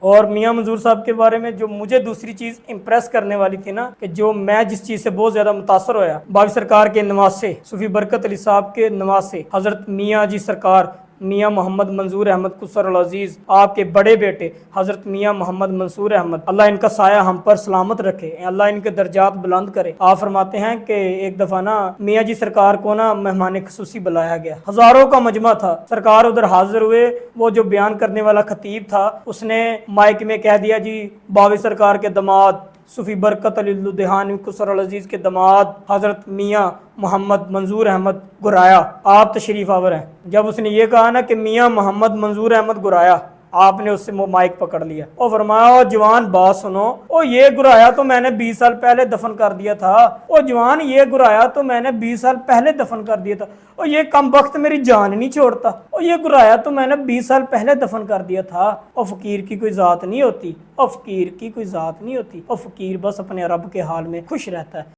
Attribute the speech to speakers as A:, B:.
A: اور میاں منظور صاحب کے بارے میں جو مجھے دوسری چیز امپریس کرنے والی تھی نا، کہ جو میں جس چیز سے بہت زیادہ متاثر ہویا، باوی سرکار کے نواسے صوفی برکت علی صاحب کے نواسے حضرت میاں جی سرکار میاں محمد منظور احمد قصر العزیز، آپ کے بڑے بیٹے حضرت میاں محمد منصور احمد، اللہ ان کا سایہ ہم پر سلامت رکھے، اللہ ان کے درجات بلند کرے۔ آپ فرماتے ہیں کہ ایک دفعہ نا میاں جی سرکار کو نا مہمان خصوصی بلایا گیا، ہزاروں کا مجمع تھا، سرکار ادھر حاضر ہوئے، وہ جو بیان کرنے والا خطیب تھا اس نے مائک میں کہہ دیا جی باوی سرکار کے داماد صوفی برکت علی لدھیانوی قصر العزیز کے داماد حضرت میاں محمد منظور احمد گرایا آپ تشریف آور ہیں۔ جب اس نے یہ کہا نا کہ میاں محمد منظور احمد گرایا، آپ نے اس سے مائک پکڑ لیا اور فرمایا او جوان بات سنو، او یہ گرایا تو میں نے 20 سال پہلے دفن کر دیا تھا، او جوان یہ گرایا تو میں نے 20 سال پہلے دفن کر دیا تھا، او یہ کم وقت میری جان نہیں چھوڑتا، او یہ گرایا تو میں نے 20 سال پہلے دفن کر دیا تھا۔ او فقیر کی کوئی ذات نہیں ہوتی، او فقیر کی کوئی ذات نہیں ہوتی، او فقیر بس اپنے رب کے حال میں خوش رہتا ہے۔